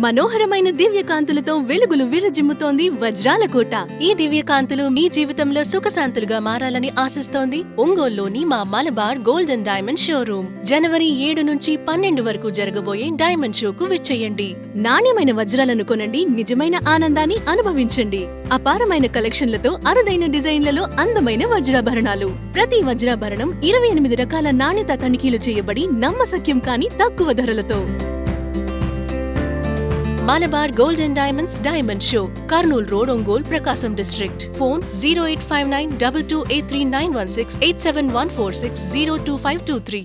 మనోహరమైన దివ్యకాంతులతో వెలుగులు విరజిమ్ముతోంది వజ్రాల కోట. ఈ దివ్యకాంతులు మీ జీవితంలో సుఖశాంతులుగా మారాలని ఆశిస్తోంది ఒంగోలులోని మా Malabar gold and diamond showroom. జనవరి 7 నుంచి 12 వరకు జరగబోయే డైమండ్ షోకు విచ్చేయండి. నాణ్యమైన వజ్రాలను కొనండి, నిజమైన ఆనందాన్ని అనుభవించండి. అపారమైన కలెక్షన్లతో అరుదైన డిజైన్లలో అందమైన వజ్రాభరణాలు. ప్రతి వజ్రాభరణం 28 రకాల నాణ్యత తనిఖీలు చేయబడి నమ్మశక్యం కాని తక్కువ ధరలతో. Malabar Gold and Diamonds Diamond Show, Karnool Road, Ongole, Prakasam District. Phone 085922839116 87146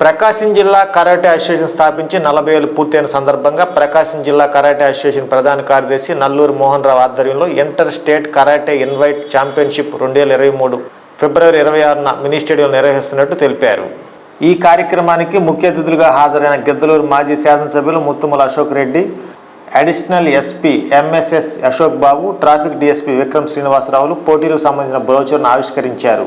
ప్రకాశం జిల్లా కరాటే అసోసియేషన్ స్థాపించి 40 ఏళ్లు పూర్తయిన సందర్భంగా ప్రకాశం జిల్లా కరాటే అసోసియేషన్ ప్రధాన కార్యదర్శి నల్లూరు మోహన్ రావు ఆధ్వర్యంలో inter state karate invite championship 2023 ఫిబ్రవరి 26న మినీ స్టేడియంలో నిర్వహిస్తున్నట్టు తెలిపారు. ఈ కార్యక్రమానికి ముఖ్య అతిథులుగా హాజరైన గిద్దలూరు మాజీ శాసనసభ్యులు Muttumala Ashok Reddy, additional SP MSS Ashok Babu, traffic DSP Vikram శ్రీనివాసరావులు పోటీలకు సంబంధించిన బ్రోచర్ను ఆవిష్కరించారు.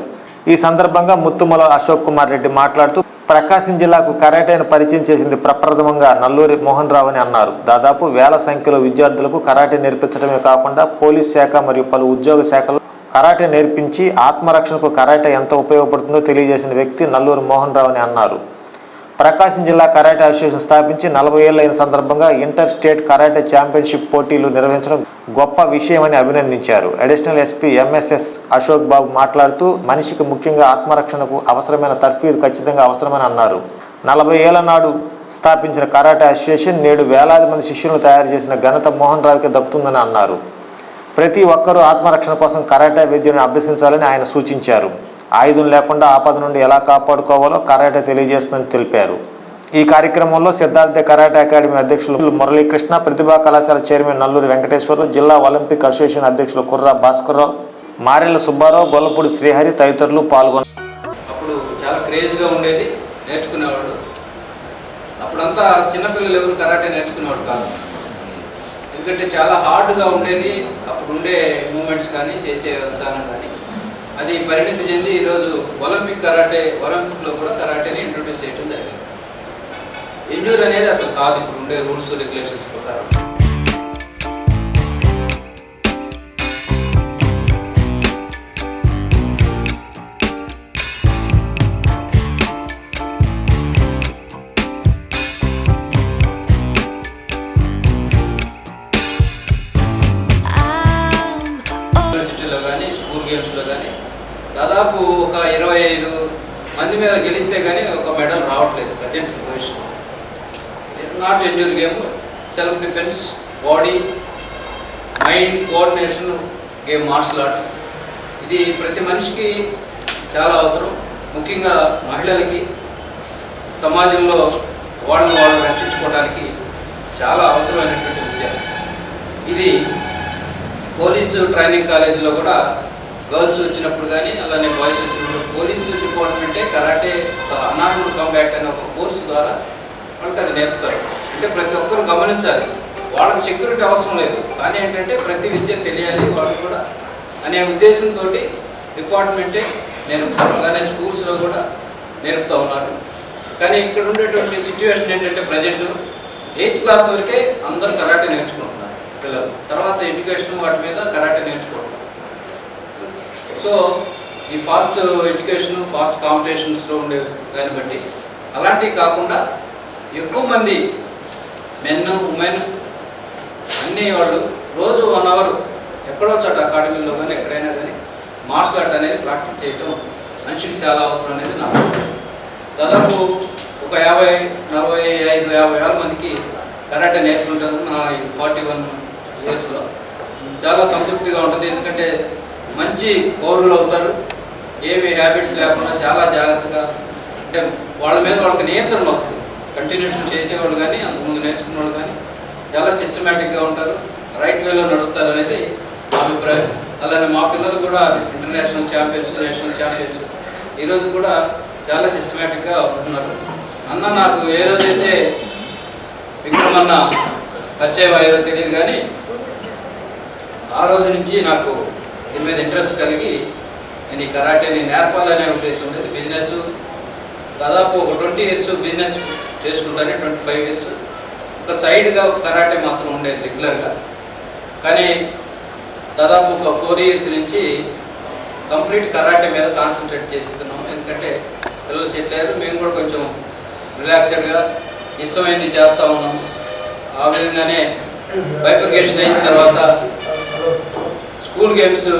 ఈ సందర్భంగా ముత్తుమల అశోక్ కుమార్ రెడ్డి మాట్లాడుతూ ప్రకాశం జిల్లాకు కరాటేను పరిచయం చేసింది ప్రప్రథమంగా నల్లూరి మోహన్ రావు అని అన్నారు. దాదాపు వేల సంఖ్యలో విద్యార్థులకు కరాటే నేర్పించడమే కాకుండా పోలీస్ శాఖ మరియు పలు ఉద్యోగ శాఖలు కరాటే నేర్పించి ఆత్మరక్షణకు కరాటే ఎంత ఉపయోగపడుతుందో తెలియజేసిన వ్యక్తి నల్లూరి మోహన్ రావు అని అన్నారు. ప్రకాశం జిల్లా కరాటే అసోసియేషన్ స్థాపించి 40 ఏళ్లైన సందర్భంగా ఇంటర్ స్టేట్ కరాటే ఛాంపియన్షిప్ పోటీలు నిర్వహించడం గొప్ప విషయమని అభినందించారు. అడిషనల్ ఎస్పీ ఎంఎస్ఎస్ అశోక్ బాబు మాట్లాడుతూ మనిషికి ముఖ్యంగా ఆత్మరక్షణకు అవసరమైన తర్ఫీదు ఖచ్చితంగా అవసరమని అన్నారు. 40 ఏళ్ల నాడు స్థాపించిన కరాటే అసోసియేషన్ నేడు వేలాది మంది శిష్యులను తయారు చేసిన ఘనత మోహన్ రావుకి దక్కుతుందని అన్నారు. ప్రతి ఒక్కరూ ఆత్మరక్షణ కోసం కరాటే విద్యను అభ్యసించాలని ఆయన సూచించారు. ఆయుధం లేకుండా ఆపద నుండి ఎలా కాపాడుకోవాలో కరాటే తెలియజేస్తుందని తెలిపారు. ఈ కార్యక్రమంలో సిద్ధార్థ కరాటే అకాడమీ అధ్యక్షులు మురళీకృష్ణ, ప్రతిభా కళాశాల చైర్మన్ నల్లూరి వెంకటేశ్వరరావు, జిల్లా ఒలింపిక్ అసోసియేషన్ అధ్యక్షులు కుర్రా భాస్కర్రావు, మారెళ్ల సుబ్బారావు, గొల్లపూడి శ్రీహరి తదితరులు పాల్గొన్నారు. అప్పుడు చాలా క్రేజ్గా ఉండేది, నేర్చుకునేవాళ్ళు. అప్పుడంతా చిన్నపిల్లలు ఎవరు కరాటే నేర్చుకునేవాడు కాదు, ఎందుకంటే చాలా హార్డ్గా ఉండేది. అప్పుడు ఉండే మూమెంట్స్ కానీ చేసే విధానం కానీ అది పరిణితి చెంది ఈరోజు ఒలింపిక్లో కూడా కరాటేని ఇంట్రొడ్యూస్ చేయడం జరిగింది. ఇంజూర్ అనేది అసలు కాదు ఇప్పుడు ఉండే రూల్స్ రెగ్యులేషన్స్ ప్రకారం. యూనివర్సిటీలో కానీ స్కూల్ గేమ్స్లో కానీ దాదాపు ఒక 25 మంది మీద గెలిస్తే కానీ ఒక మెడల్ రావట్లేదు present position. Not injure game, self defence, body, mind coordination game, martial art. ఇది ప్రతి మనిషికి చాలా అవసరం, ముఖ్యంగా మహిళలకి సమాజంలో వాళ్ళని వాళ్ళు రక్షించుకోవడానికి చాలా అవసరమైనటువంటి విద్య. ఇది పోలీసు ట్రైనింగ్ కాలేజీలో కూడా గర్ల్స్ వచ్చినప్పుడు కానీ అలానే బాయ్స్ వచ్చినప్పుడు పోలీసు డిపార్ట్మెంటే కరాటే అనార్మ్డ్ కాంబాట్ అనే ఒక కోర్సు ద్వారా వాళ్ళకి అది నేర్పుతారు. అంటే ప్రతి ఒక్కరు గమనించాలి, వాళ్ళకి సెక్యూరిటీ అవసరం లేదు, కానీ ఏంటంటే ప్రతి విద్య తెలియాలి వాళ్ళకి కూడా అనే ఉద్దేశంతో డిపార్ట్మెంటే నేర్పుతారు. అలానే స్కూల్స్లో కూడా నేర్పుతూ ఉన్నారు. కానీ ఇక్కడ ఉండేటువంటి సిచ్యువేషన్ ఏంటంటే ప్రజెంట్ 8th క్లాస్ వరకే అందరూ కరాటే నేర్చుకుంటున్నారు పిల్లలు, తర్వాత ఎడ్యుకేషన్ వాటి మీద కరాటే నేర్చుకుంటున్నారు. సో ఈ ఫాస్ట్ ఎడ్యుకేషన్, ఫాస్ట్ కాంపిటీషన్స్లో ఉండే దాన్ని బట్టి అలాంటివి కాకుండా ఎక్కువ మంది మెన్, ఉమెన్ అన్నీ వాళ్ళు రోజు 1 అవర్ ఎక్కడో చోట అకాడమీలో కానీ ఎక్కడైనా కానీ మార్షల్ ఆర్ట్ అనేది ప్రాక్టీస్ చేయటం మనిషికి చాలా అవసరం అనేది నాకు. దాదాపు ఒక 45 వేల మందికి కరాటే నేర్చుకుంటాను నా 41 ఇయర్స్లో. చాలా సంతృప్తిగా ఉంటుంది, ఎందుకంటే మంచి పౌరులు అవుతారు. ఏమి హ్యాబిట్స్ లేకుండా చాలా జాగ్రత్తగా, అంటే వాళ్ళ మీద వాళ్ళకి నియంత్రణ వస్తుంది. కంటిన్యూషన్ చేసేవాళ్ళు కానీ అంతకుముందు నేర్చుకున్న వాళ్ళు కానీ చాలా సిస్టమేటిక్గా ఉంటారు, రైట్ వేలో నడుస్తారు అనేది మా అభిప్రాయం. అలానే మా పిల్లలు కూడా ఇంటర్నేషనల్ ఛాంపియన్స్, నేషనల్ ఛాంపియన్స్ ఈరోజు కూడా చాలా సిస్టమేటిక్గా ఉంటున్నారు. అన్న నాకు ఏ రోజైతే విక్రమన్న పరిచయం అయ్యారో తెలియదు, కానీ ఆ రోజు నుంచి నాకు దీని మీద ఇంట్రెస్ట్ కలిగి నేను ఈ కరాటేని నేర్పాలనే ఉద్దేశం ఉండేది. బిజినెస్ దాదాపు ఒక 20 years బిజినెస్ చేసుకుంటాను, 25 years. ఒక సైడ్గా ఒక కరాటే మాత్రం ఉండేది రెగ్యులర్గా. కానీ దాదాపు ఒక 4 ఇయర్స్ నుంచి కంప్లీట్ కరాటే మీద కాన్సన్ట్రేట్ చేస్తున్నాం. ఎందుకంటే పిల్లలు సెటిల్ అయ్యారు, మేము కూడా కొంచెం రిలాక్స్డ్గా ఇష్టమైంది చేస్తూ ఉన్నాము. ఆ విధంగానే బైఫర్కేషన్ అయిన తర్వాత స్కూల్ గేమ్స్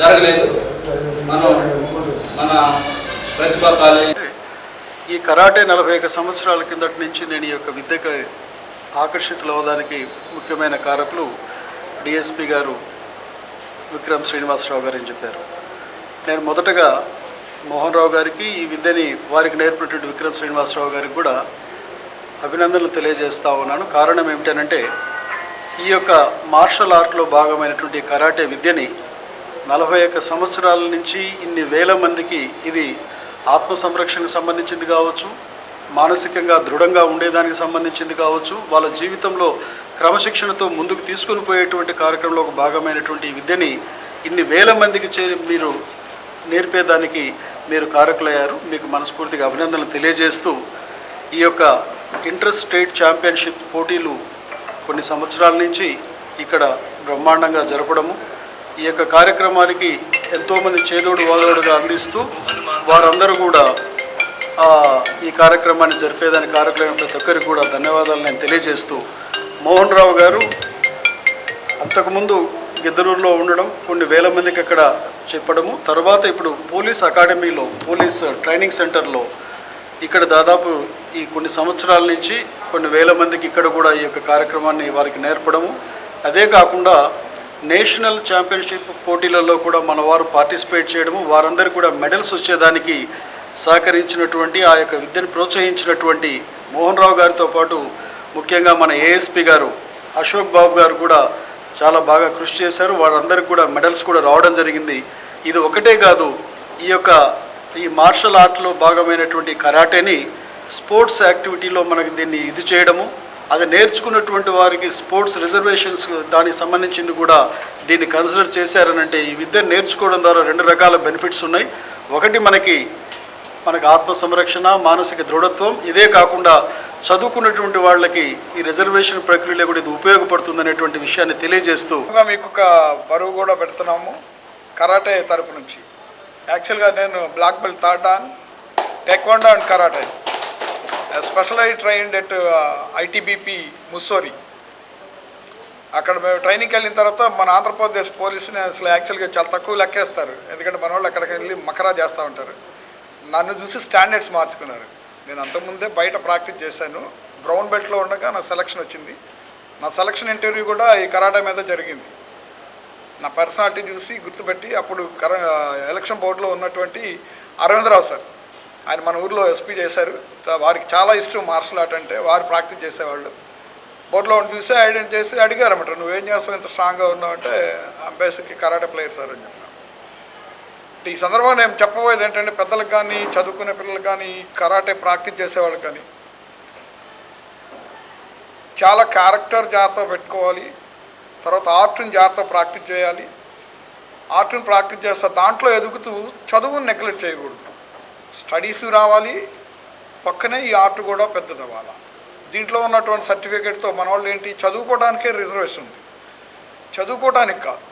జరగలేదు. మన ప్రతిభా కాలేజ్ ఈ కరాటే 41 సంవత్సరాల కిందటి నుంచి నేను ఈ యొక్క విద్యకు ఆకర్షితులవడానికి ముఖ్యమైన కారకులు డిఎస్పి గారు విక్రమ్ శ్రీనివాసరావు గారు అని చెప్పారు. నేను మొదటగా మోహన్ రావు గారికి ఈ విద్యని వారికి నేర్పినటువంటి విక్రమ్ శ్రీనివాసరావు గారికి కూడా అభినందనలు తెలియజేస్తూ ఉన్నాను. కారణం ఏమిటనంటే ఈ యొక్క మార్షల్ ఆర్ట్లో భాగమైనటువంటి కరాటే విద్యని 41 సంవత్సరాల నుంచి ఇన్ని వేల మందికి ఇది ఆత్మ సంరక్షణకు సంబంధించింది కావచ్చు, మానసికంగా దృఢంగా ఉండేదానికి సంబంధించింది కావచ్చు, వాళ్ళ జీవితంలో క్రమశిక్షణతో ముందుకు తీసుకుని పోయేటువంటి కార్యక్రమంలో ఒక భాగమైనటువంటి ఈ విద్యని ఇన్ని వేల మందికి మీరు నేర్పేదానికి మీరు కారకులయ్యారు. మీకు మనస్ఫూర్తిగా అభినందనలు తెలియజేస్తూ ఈ యొక్క ఇంటర్ స్టేట్ ఛాంపియన్షిప్ పోటీలు కొన్ని సంవత్సరాల నుంచి ఇక్కడ బ్రహ్మాండంగా జరపడము, ఈ యొక్క కార్యక్రమానికి ఎంతోమంది చేదోడు వాదోడుగా అందిస్తూ వారందరూ కూడా ఈ కార్యక్రమాన్ని జరిపేదానికి కారకులైన ప్రతి ఒక్కరికి కూడా ధన్యవాదాలు నేను తెలియజేస్తూ, మోహన్ రావు గారు అంతకుముందు గిద్దలూరులో ఉండడం, కొన్ని వేల మందికి అక్కడ చెప్పడము, తర్వాత ఇప్పుడు పోలీస్ అకాడమీలో పోలీస్ ట్రైనింగ్ సెంటర్లో ఇక్కడ దాదాపు ఈ కొన్ని సంవత్సరాల నుంచి కొన్ని వేల మందికి ఇక్కడ కూడా ఈ యొక్క కార్యక్రమాన్ని వారికి నేర్పడము, అదే కాకుండా నేషనల్ ఛాంపియన్షిప్ పోటీలలో కూడా మన వారు పార్టిసిపేట్ చేయడము, వారందరికీ కూడా మెడల్స్ వచ్చేదానికి సహకరించినటువంటి ఆ యొక్క విద్యను ప్రోత్సహించినటువంటి మోహన్ రావు గారితో పాటు ముఖ్యంగా మన ఏఎస్పీ గారు అశోక్ బాబు గారు కూడా చాలా బాగా కృషి చేశారు. వారందరికీ కూడా మెడల్స్ కూడా రావడం జరిగింది. ఇది ఒకటే కాదు, ఈ మార్షల్ ఆర్ట్లో భాగమైనటువంటి కరాటేని స్పోర్ట్స్ యాక్టివిటీలో మనకి దీన్ని చేయడము, అది నేర్చుకున్నటువంటి వారికి స్పోర్ట్స్ రిజర్వేషన్స్ దానికి సంబంధించింది కూడా దీన్ని కన్సిడర్ చేశారనంటే ఈ విద్యను నేర్చుకోవడం ద్వారా 2 రకాల బెనిఫిట్స్ ఉన్నాయి. ఒకటి మనకి ఆత్మ సంరక్షణ, మానసిక దృఢత్వం, ఇదే కాకుండా చదువుకున్నటువంటి వాళ్ళకి ఈ రిజర్వేషన్ ప్రక్రియలో కూడా ఇది ఉపయోగపడుతుందనేటువంటి విషయాన్ని తెలియజేస్తూ మీకు ఒక బరువు కూడా పెడుతున్నాము కరాటే తరపు నుంచి. యాక్చువల్గా నేను black belt third dan taekwondo and karate, specially trained at ITBP Mussoorie. అక్కడ మేము ట్రైనింగ్కి వెళ్ళిన తర్వాత మన ఆంధ్రప్రదేశ్ పోలీసుని అసలు యాక్చువల్గా చాలా తక్కువ లెక్కేస్తారు, ఎందుకంటే మన వాళ్ళు అక్కడికి వెళ్ళి మకరా చేస్తూ ఉంటారు. నన్ను చూసి స్టాండర్డ్స్ మార్చుకున్నారు. నేను అంతకుముందే బయట ప్రాక్టీస్ చేశాను, బ్రౌన్ బెల్ట్లో ఉండగా నాకు సెలక్షన్ వచ్చింది. నా సెలక్షన్ ఇంటర్వ్యూ కూడా ఈ కరాటే మీద జరిగింది. నా పర్సనాలిటీ చూసి గుర్తుపెట్టి అప్పుడు ఎలక్షన్ బోర్డులో ఉన్నటువంటి అరవిందరావు సార్, ఆయన మన ఊర్లో ఎస్పీ చేశారు, వారికి చాలా ఇష్టం మార్షల్ ఆర్ట్ అంటే, వారు ప్రాక్టీస్ చేసేవాళ్ళు. బోర్డులో చూసి ఐడెంటిఫై చేసి అడిగారన్నమాట, నువ్వేం చేస్తావు ఇంత స్ట్రాంగ్గా ఉన్నావు అంటే, బేసిక్కి కరాటే ప్లేయర్ సార్ అని చెప్పాను. ఈ సందర్భంగా నేను చెప్పబోయేది ఏంటంటే, పెద్దలకు కానీ చదువుకునే పిల్లలకు కానీ కరాటే ప్రాక్టీస్ చేసేవాళ్ళకి కానీ చాలా క్యారెక్టర్ జాగ్రత్త పెట్టుకోవాలి. తర్వాత ఆర్ట్ని జాగ్రత్త ప్రాక్టీస్ చేయాలి. ఆర్ట్ని ప్రాక్టీస్ చేస్తా దాంట్లో ఎదుగుతూ చదువుని నెగ్లెక్ట్ చేయకూడదు. స్టడీస్ రావాలి, పక్కనే ఈ ఆర్ట్ కూడా పెద్దదవ్వాలి. దీంట్లో ఉన్నటువంటి సర్టిఫికేట్తో మన వాళ్ళు ఏంటి, చదువుకోవడానికే రిజర్వేషన్ ఉంది, చదువుకోవడానికి కాదు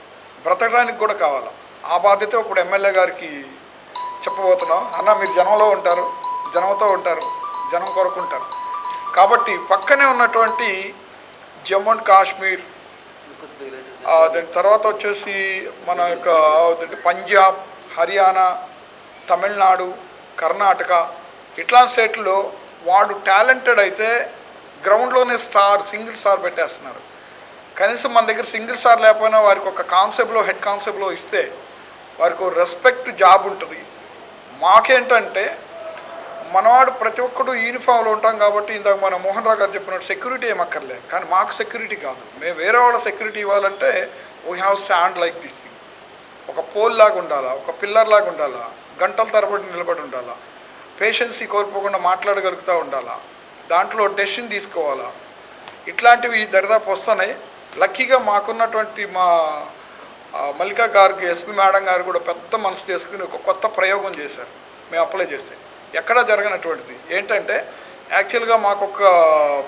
బ్రతకడానికి కూడా కావాలి. ఆ బాధ్యత ఇప్పుడు ఎమ్మెల్యే గారికి చెప్పబోతున్నాం. అన్న మీరు జనంలో ఉంటారు, జనంతో ఉంటారు, జనం కొరకు ఉంటారు కాబట్టి పక్కనే ఉన్నటువంటి జమ్మూ అండ్ కాశ్మీర్, దాని తర్వాత వచ్చేసి మన యొక్క పంజాబ్, హర్యానా, తమిళనాడు, కర్ణాటక ఇట్లాంటి స్టేట్లో వాడు టాలెంటెడ్ అయితే గ్రౌండ్లోనే సింగిల్ స్టార్ పెట్టేస్తున్నారు. కనీసం మన దగ్గర సింగిల్ స్టార్ లేకపోయినా వారికి ఒక కాన్సెప్ట్లో హెడ్ కాన్సెప్ట్లో ఇస్తే వారికి ఒక రెస్పెక్ట్ జాబ్ ఉంటుంది. మాకేంటంటే మనవాడు ప్రతి ఒక్కడు యూనిఫామ్లో ఉంటాం కాబట్టి ఇందాక మన మోహన్ రావు గారు చెప్పినట్టు సెక్యూరిటీ ఏమక్కర్లేదు, కానీ మాకు సెక్యూరిటీ కాదు. మేము వేరే వాళ్ళ సెక్యూరిటీ ఇవ్వాలంటే we have stand like this thing. ఒక పోల్ లాగా ఉండాలా, ఒక పిల్లర్ లాగా ఉండాలా, గంటల తరబడి నిలబడి ఉండాలా, పేషెన్సీ కోల్పోకుండా మాట్లాడగలుగుతూ ఉండాలా, దాంట్లో డెసిషన్ తీసుకోవాలా. ఇట్లాంటివి దరిదాపు వస్తున్నాయి. లక్కీగా మాకున్నటువంటి మా మల్లికా గారికి ఎస్పీ మేడం గారు కూడా పెద్ద మనసు చేసుకుని ఒక కొత్త ప్రయోగం చేశారు. మేము అప్లై చేస్తే ఎక్కడా జరగనటువంటిది ఏంటంటే, యాక్చువల్గా మాకు ఒక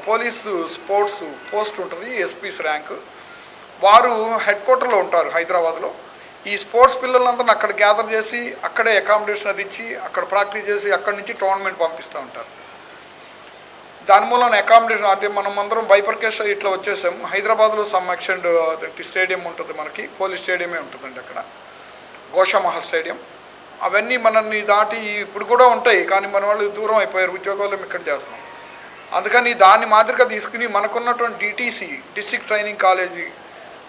పోలీసు స్పోర్ట్స్ పోస్ట్ ఉంటుంది, ఎస్పీస్ ర్యాంక్. వారు హెడ్ క్వార్టర్లో ఉంటారు హైదరాబాద్లో. ఈ స్పోర్ట్స్ పిల్లలందరిని అక్కడ గ్యాదర్ చేసి అక్కడే అకామిడేషన్ అది ఇచ్చి అక్కడ ప్రాక్టీస్ చేసి అక్కడి నుంచి టోర్నమెంట్ పంపిస్తూ ఉంటారు. దాని మూలన అకామిడేషన్ అంటే మనం అందరం బైపర్కేషన్ ఇట్లా వచ్చేసాము. హైదరాబాద్లో సమ్ ఎక్స్టెండ్ స్టేడియం ఉంటుంది, మనకి పోలీస్ స్టేడియమే ఉంటుందండి అక్కడ, గోషామహల్ స్టేడియం. అవన్నీ మనల్ని దాటి ఇప్పుడు కూడా ఉంటాయి, కానీ మన వాళ్ళు దూరం అయిపోయారు, ఉద్యోగాలు ఇక్కడ చేస్తాం. అందుకని దాన్ని మాదిరిగా తీసుకుని మనకున్నటువంటి డిటీసీ డిస్ట్రిక్ట్ ట్రైనింగ్ కాలేజీ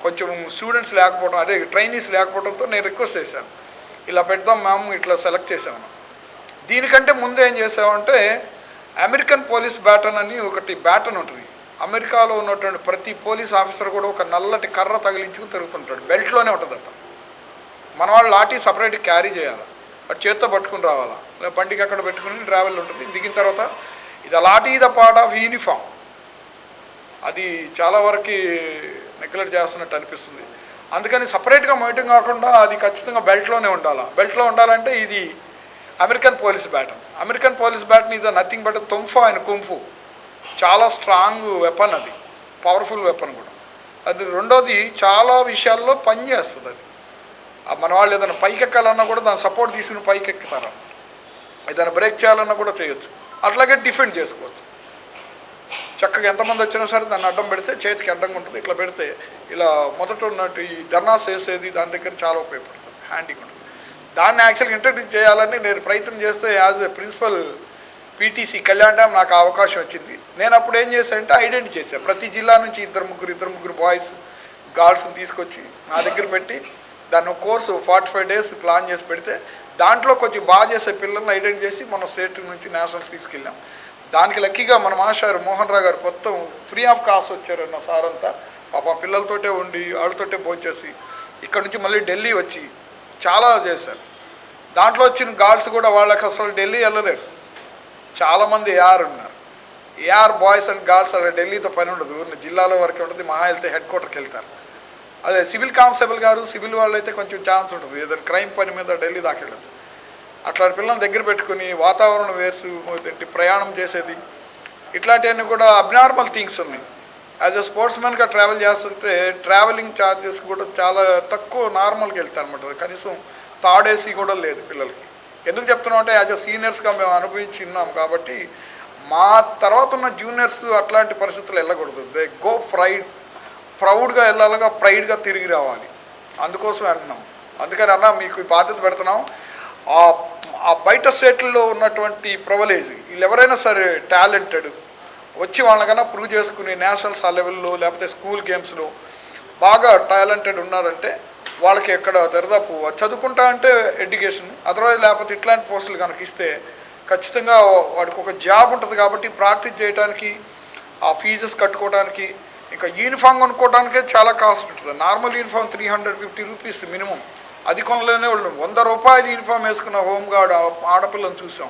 కొంచెం స్టూడెంట్స్ లేకపోవడం, అదే ట్రైనీస్ లేకపోవడంతో నేను రిక్వెస్ట్ చేశాను, ఇలా పెడదాం మేము ఇట్లా సెలెక్ట్ చేసాము. దీనికంటే ముందు ఏం చేసామంటే అమెరికన్ పోలీస్ బ్యాటన్ అని ఒకటి బ్యాటన్ ఉంటుంది. అమెరికాలో ఉన్నటువంటి ప్రతి పోలీస్ ఆఫీసర్ కూడా ఒక నల్లటి కర్ర తగిలించుకుని తిరుగుతుంటాడు, బెల్ట్లోనే ఉంటుంది అతను. మన వాళ్ళు లాఠీ సపరేట్గా క్యారీ చేయాలి, అది చేత్తో పట్టుకుని రావాలా, లేదా బండికి అక్కడ పెట్టుకుని ట్రావెల్ ఉంటుంది. దిగిన తర్వాత ఇది lathi the part of uniform, అది చాలా వరకు నెగ్లెక్ట్ చేస్తున్నట్టు అనిపిస్తుంది. అందుకని సపరేట్గా మోయటం కాకుండా అది ఖచ్చితంగా బెల్ట్లోనే ఉండాలి. బెల్ట్లో ఉండాలంటే ఇది American police baton. American police baton ఇది నథింగ్ బట్ తుంఫా అండ్ కుంఫు, చాలా స్ట్రాంగ్ వెపన్, అది పవర్ఫుల్ వెపన్ కూడా. అది రెండోది చాలా విషయాల్లో పనిచేస్తుంది. అది మన వాళ్ళు ఏదైనా పైకి ఎక్కాలన్నా కూడా దాని సపోర్ట్ తీసుకుని పైకి ఎక్కుతారు, ఏదైనా బ్రేక్ చేయాలన్నా కూడా చేయొచ్చు, అట్లాగే డిఫెండ్ చేసుకోవచ్చు. చక్కగా ఎంతమంది వచ్చినా సరే దాన్ని అడ్డం పెడితే చేతికి అడ్డంగా ఉంటుంది, ఇట్లా పెడితే ఇలా మొదట ఉన్నట్టు ఈ ధర్నాస్ వేసేది దాని దగ్గర చాలా ఉపయోగపడుతుంది, హ్యాండీగా ఉంటుంది. దాన్ని యాక్చువల్గా ఇంట్రడ్యూస్ చేయాలని నేను ప్రయత్నం చేస్తే as a principal PTC Kalyan డ్యామ్ నాకు అవకాశం వచ్చింది. నేను అప్పుడు ఏం చేశానంటే ఐడెంటిఫై చేశాను, ప్రతి జిల్లా నుంచి ఇద్దరు ముగ్గురు బాయ్స్ గర్ల్స్ని తీసుకొచ్చి నా దగ్గర పెట్టి దాన్ని ఒక కోర్సు 45 days ప్లాన్ చేసి పెడితే దాంట్లో కొంచెం బాగా చేసే పిల్లల్ని ఐడెంటిఫై చేసి మనం స్టేట్ నుంచి నేషనల్స్ తీసుకెళ్ళాం. దానికి లక్కీగా మన మాస్టర్ మోహన్ రావు గారు మొత్తం ఫ్రీ ఆఫ్ కాస్ట్ వచ్చారన్న సార్ అంతా, పాప పిల్లలతోటే ఉండి వాళ్ళతోటే భోంచేసి ఇక్కడ నుంచి మళ్ళీ ఢిల్లీ వచ్చి చాలా చేశారు. దాంట్లో వచ్చిన గార్డ్స్ కూడా వాళ్ళకి అసలు ఢిల్లీ వెళ్ళలేరు, చాలామంది ఏఆర్ ఉన్నారు. ఏఆర్ బాయ్స్ అండ్ గార్డ్స్ అలా ఢిల్లీతో పని ఉండదు, జిల్లాలో వరకు ఉంటుంది, మహా వెళ్తే హెడ్ క్వార్టర్కి వెళ్తారు. అదే సివిల్ కానిస్టేబుల్ గారు సివిల్ వాళ్ళు అయితే కొంచెం ఛాన్స్ ఉంటుంది, ఏదైనా క్రైమ్ పని మీద ఢిల్లీ దాకా వెళ్ళచ్చు. అట్లాంటి పిల్లల్ని దగ్గర పెట్టుకుని వాతావరణం వేసు ప్రయాణం చేసేది ఇట్లాంటివన్నీ కూడా అబ్నార్మల్ థింగ్స్ ఉన్నాయి. యాజ్ ఎ స్పోర్ట్స్మెన్గా ట్రావెల్ చేస్తుంటే ట్రావెలింగ్ ఛార్జెస్ కూడా చాలా తక్కువ, నార్మల్గా వెళ్తారు అనమాట. కనీసం థర్డ్ ఏసీ కూడా లేదు పిల్లలకి. ఎందుకు చెప్తున్నాం అంటే యాజ్ ఎ సీనియర్స్గా మేము అనుభవించి ఉన్నాం కాబట్టి మా తర్వాత ఉన్న జూనియర్స్ అట్లాంటి పరిస్థితులు వెళ్ళకూడదు. దే గో ప్రౌడ్గా వెళ్ళాలిగా, ప్రైడ్గా తిరిగి రావాలి. అందుకోసం అంటున్నాం. అందుకని అన్నా మీకు ఈ బాధ్యత పెడుతున్నాం. ఆ బయట స్టేట్లలో ఉన్నటువంటి ప్రివిలేజ్ వీళ్ళు ఎవరైనా సరే టాలెంటెడ్ వచ్చి వాళ్ళకన్నా ప్రూవ్ చేసుకుని నేషనల్స్ ఆ లెవెల్లో లేకపోతే స్కూల్ గేమ్స్లో బాగా టాలెంటెడ్ ఉన్నారంటే వాళ్ళకి ఎక్కడ దరిదాపు చదువుకుంటా అంటే ఎడ్యుకేషన్, అదర్వైజ్ లేకపోతే ఇట్లాంటి పోస్టులు కనుక ఇస్తే ఖచ్చితంగా వాడికి ఒక జాబ్ ఉంటుంది. కాబట్టి ప్రాక్టీస్ చేయడానికి, ఆ ఫీజెస్ కట్టుకోవడానికి, ఇంకా యూనిఫామ్ కొనుక్కోవడానికే చాలా కాస్ట్ ఉంటుంది. నార్మల్ యూనిఫామ్ 350 రూపీస్ మినిమం, అది కొనలేనే వాళ్ళు 100 రూపాయలు యూనిఫామ్ వేసుకున్న హోంగార్డ్ ఆడపిల్లని చూసాం.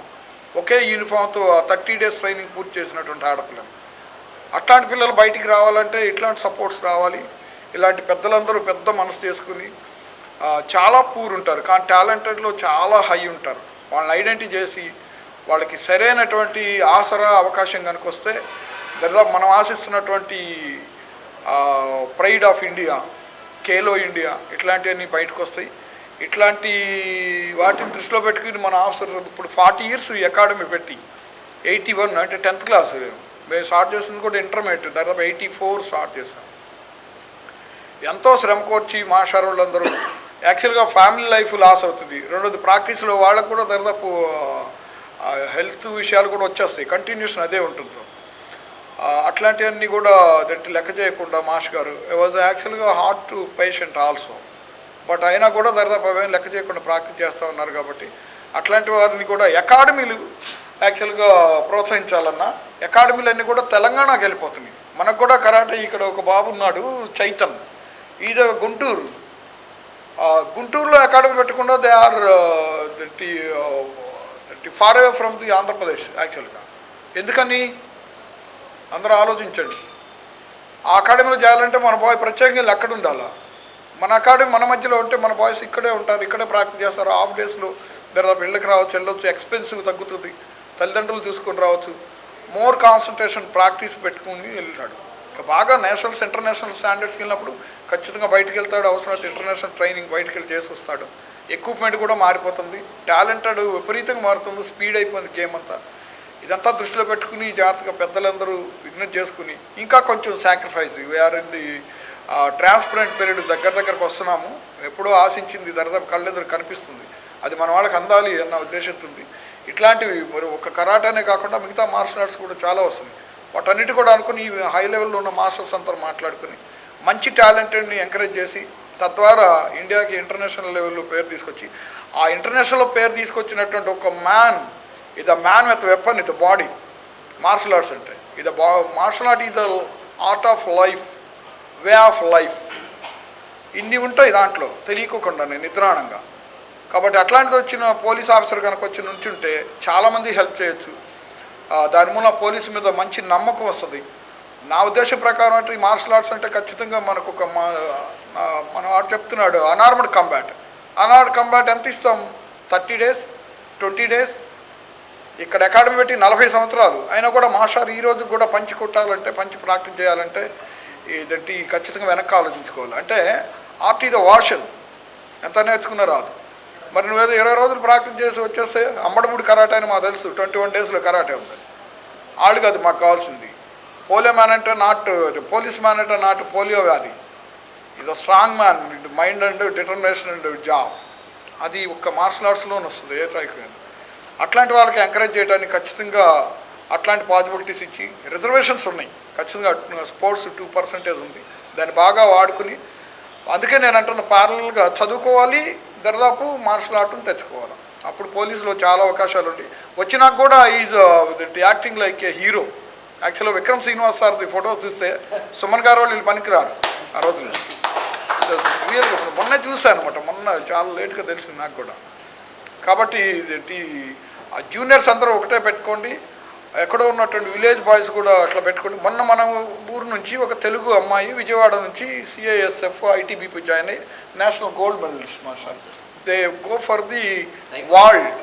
ఒకే యూనిఫామ్తో 30 days ట్రైనింగ్ పూర్తి చేసినటువంటి ఆడపిల్లని. అట్లాంటి పిల్లలు బయటికి రావాలంటే ఇట్లాంటి సపోర్ట్స్ రావాలి. ఇలాంటి పెద్దలందరూ పెద్ద మనసు చేసుకుని చాలా పూర్ ఉంటారు కానీ టాలెంటెడ్లో చాలా హై ఉంటారు. వాళ్ళని ఐడెంటిఫై చేసి వాళ్ళకి సరైనటువంటి ఆసరా అవకాశం కనుక వస్తే దాదాపు మనం ఆశిస్తున్నటువంటి pride of India, Khelo India ఇట్లాంటివన్నీ బయటకు వస్తాయి. ఇట్లాంటి వాటిని దృష్టిలో పెట్టుకుని మన ఆఫీసర్స్ ఇప్పుడు 40 years అకాడమీ పెట్టి 81 అంటే 10th class మేము స్టార్ట్ చేసింది కూడా ఇంటర్మీడియట్ దాదాపు 84 స్టార్ట్ చేస్తాం. ఎంతో శ్రమ కోర్చి మాస్టర్ వాళ్ళందరూ యాక్చువల్గా ఫ్యామిలీ లైఫ్ లాస్ అవుతుంది. రెండోది ప్రాక్టీస్లో వాళ్ళకు కూడా దాదాపు హెల్త్ విషయాలు కూడా వచ్చేస్తాయి, కంటిన్యూషన్ అదే ఉంటుంది. అట్లాంటివన్నీ కూడా దట్టి లెక్క చేయకుండా మాస్టర్ గారు వాజ్ యాక్చువల్గా హార్ట్ పేషెంట్ ఆల్సో, బట్ అయినా కూడా దాదాపు అవేం లెక్క చేయకుండా ప్రాక్టీస్ చేస్తూ ఉన్నారు. కాబట్టి అట్లాంటి వారిని కూడా అకాడమీలు యాక్చువల్గా ప్రోత్సహించాలన్నా అకాడమీలన్నీ కూడా తెలంగాణకి వెళ్ళిపోతున్నాయి. మనకు కూడా కరాటే ఇక్కడ ఒక బాబు ఉన్నాడు చైతన్, ఈజ్ గుంటూరులో అకాడమీ పెట్టకుండా they are far away from the Andhra Pradesh యాక్చువల్గా. ఎందుకని అందరూ ఆలోచించండి. ఆ అకాడమీలో చేయాలంటే మన బాయ్ ప్రత్యేకంగా ఎక్కడ ఉండాలా? మన అకాడమీ మన మధ్యలో ఉంటే మన బాయ్స్ ఇక్కడే ఉంటారు, ఇక్కడే ప్రాక్టీస్ చేస్తారు. హాఫ్ డేస్లో దాదాపు ఇళ్ళకి రావచ్చు, వెళ్ళొచ్చు, ఎక్స్పెన్సివ్ తగ్గుతుంది, తల్లిదండ్రులు చూసుకొని రావచ్చు. మోర్ కాన్సన్ట్రేషన్ ప్రాక్టీస్ పెట్టుకుని వెళ్తాడు. ఇక బాగా నేషనల్స్ ఇంటర్నేషనల్ స్టాండర్డ్స్కి వెళ్ళినప్పుడు ఖచ్చితంగా బయటికి వెళ్తాడు. అవసరమైతే ఇంటర్నేషనల్ ట్రైనింగ్ బయటికి వెళ్ళి చేసి వస్తాడు. ఎక్విప్మెంట్ కూడా మారిపోతుంది, టాలెంటెడ్ విపరీతంగా మారుతుంది, స్పీడ్ అయిపోయింది గేమ్ అంతా. ఇదంతా దృష్టిలో పెట్టుకుని జాగ్రత్తగా పెద్దలందరూ విజ్ఞప్తి చేసుకుని ఇంకా కొంచెం sacrifice we are in the transparent period దగ్గరకు వస్తున్నాము. ఎప్పుడో ఆశించింది దరిదాపు కళ్ళెదురు కనిపిస్తుంది, అది మన వాళ్ళకి అందాలి అన్న ఉద్దేశంతో ఉంది. ఇట్లాంటివి మరి ఒక కరాటేనే కాకుండా మిగతా మార్షల్ ఆర్ట్స్ కూడా చాలా వస్తున్నాయి. వాటన్నిటి కూడా అనుకుని ఈ హై లెవెల్లో ఉన్న మాస్టర్స్ అంతా మాట్లాడుకుని మంచి టాలెంటెడ్ని ఎంకరేజ్ చేసి తద్వారా ఇండియాకి ఇంటర్నేషనల్ లెవెల్లో పేరు తీసుకొచ్చి ఆ ఇంటర్నేషనల్లో పేరు తీసుకొచ్చినటువంటి ఒక మ్యాన్ ఇది a man with weapon with body. Martial arts అంటే ఇది martial art is the art of life, way of life. ఇన్ని ఉంటాయి దాంట్లో తెలియకోకుండానే నిద్రాణంగా. కాబట్టి అట్లాంటిది వచ్చిన పోలీస్ ఆఫీసర్ కనుక వచ్చి నుంచుంటే చాలామంది హెల్ప్ చేయొచ్చు. దాని మూలన పోలీసు మీద మంచి నమ్మకం వస్తుంది. నా ఉద్దేశం ప్రకారం అంటే ఈ మార్షల్ ఆర్ట్స్ అంటే ఖచ్చితంగా మనకు ఒక మనం ఆడు చెప్తున్నాడు అనార్మడ్ కంబాట్. అనార్మడ్ కంబాట్ ఎంత ఇస్తాం? 30 days 20 days. ఇక్కడ అకాడమీ పెట్టి 40 సంవత్సరాలు అయినా కూడా మాస్టర్ ఈ రోజు కూడా పంచి కొట్టాలంటే పంచి ప్రాక్టీస్ చేయాలంటే ఇదంటే ఖచ్చితంగా వెనక్కి ఆలోచించుకోవాలి. అంటే ఆర్ట్ ఈజ్ ద వాషన్, ఎంత నేర్చుకున్నా రాదు. మరి నువ్వేదో 20 రోజులు ప్రాక్టీస్ చేసి వచ్చేస్తే అమ్మడబుడి కరాటే అని మాకు తెలుసు, 21 daysలో కరాటే ఉంది. వాళ్ళకి అది మాకు కావాల్సింది. పోలియో మ్యాన్ అంటే నాట్ పోలీస్ మ్యాన్ అంటే నాట్ పోలియో వ్యాధి. ఇది strong man, mind and determination and job. అది ఒక్క మార్షల్ ఆర్ట్స్లోనే వస్తుంది ఏ ట్రైక్. అట్లాంటి వాళ్ళకి ఎంకరేజ్ చేయడానికి ఖచ్చితంగా అట్లాంటి పాసిబిలిటీస్ ఇచ్చి రిజర్వేషన్స్ ఉన్నాయి. ఖచ్చితంగా స్పోర్ట్స్ 2% ఉంది, దాన్ని బాగా వాడుకుని. అందుకే నేను అంటున్న ప్యారలల్గా చదువుకోవాలి, దరిదాపు మార్షల్ ఆర్ట్ని తెచ్చుకోవాలి. అప్పుడు పోలీసులో చాలా అవకాశాలు ఉండి వచ్చినాక కూడా is acting like A hero. యాక్చువల్గా విక్రమ్ శ్రీనివాస్ సార్ది ఫోటో చూస్తే సుమన్ గారు వాళ్ళు పనికిరారు ఆ రోజుల్లో. రియల్గా మొన్న చూశాను అనమాట, మొన్న చాలా లేట్గా తెలిసింది నాకు కూడా. కాబట్టి ఆ జూనియర్స్ అందరూ ఒకటే పెట్టుకోండి, ఎక్కడో ఉన్నటువంటి విలేజ్ బాయ్స్ కూడా అట్లా పెట్టుకోండి. మొన్న మనం ఊరు నుంచి ఒక తెలుగు అమ్మాయి విజయవాడ నుంచి CISF ITBP జాయిన్ అయ్యి national gold medalist master. They go for the world.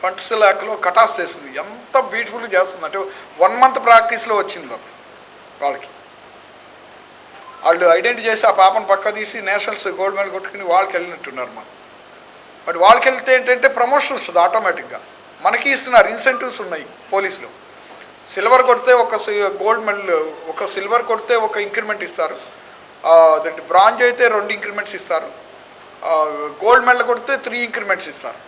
ఫంట్స్లాక్లో కటాఫ్ చేసింది, ఎంత బ్యూటిఫుల్గా చేస్తుంది అంటే 1 month ప్రాక్టీస్లో వచ్చింది వాళ్ళకి. వాళ్ళు ఐడెంటిఫై చేసి ఆ పాపను పక్క తీసి నేషనల్స్ గోల్డ్ మెడల్ కొట్టుకుని వాళ్ళకి వెళ్ళినట్టున్నారు. బట్ వాళ్ళకి వెళ్తే ఏంటంటే ప్రమోషన్ వస్తుంది ఆటోమేటిక్గా. మనకి ఇస్తున్నారు, ఇన్సెంటివ్స్ ఉన్నాయి పోలీసులో. సిల్వర్ కొడితే ఒక గోల్డ్ మెడల్, ఒక సిల్వర్ కొడితే ఒక ఇంక్రిమెంట్ ఇస్తారు. అదంటే బ్రాంజ్ అయితే 2 ఇంక్రిమెంట్స్ ఇస్తారు. గోల్డ్ మెడల్ కొడితే 3 ఇంక్రిమెంట్స్ ఇస్తారు.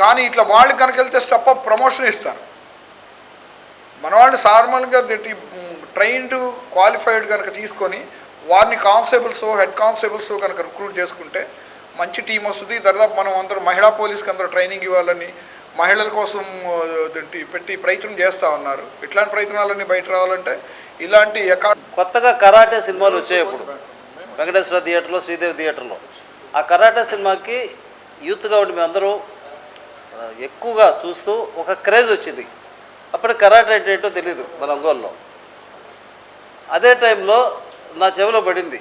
కానీ ఇట్లా వాళ్ళు కనుక వెళ్తే స్టెప్ అప్ ప్రమోషన్ ఇస్తారు. మన వాళ్ళు నార్మల్గా ట్రైన్డ్ క్వాలిఫైడ్ కనుక తీసుకొని వారిని కానిస్టేబుల్స్ హెడ్ కానిస్టేబుల్స్ కనుక రిక్రూట్ చేసుకుంటే మంచి టీం వస్తుంది. దాదాపు మనం అందరూ మహిళా పోలీస్కి అందరూ ట్రైనింగ్ ఇవ్వాలని మహిళల కోసం పెట్టి ప్రయత్నం చేస్తూ ఉన్నారు. ఇట్లాంటి ప్రయత్నాలన్నీ బయట రావాలంటే ఇలాంటి కొత్తగా కరాటే సినిమాలు వచ్చాయి ఇప్పుడు వెంకటేశ్వర థియేటర్లో, శ్రీదేవి థియేటర్లో. ఆ కరాటే సినిమాకి యూత్గా ఉండి మేమందరూ ఎక్కువగా చూస్తూ ఒక క్రేజ్ వచ్చింది. అప్పుడు కరాటే అంటే ఏంటో తెలియదు మన ఒంగోలులో. అదే టైంలో నా చెవిలో పడింది,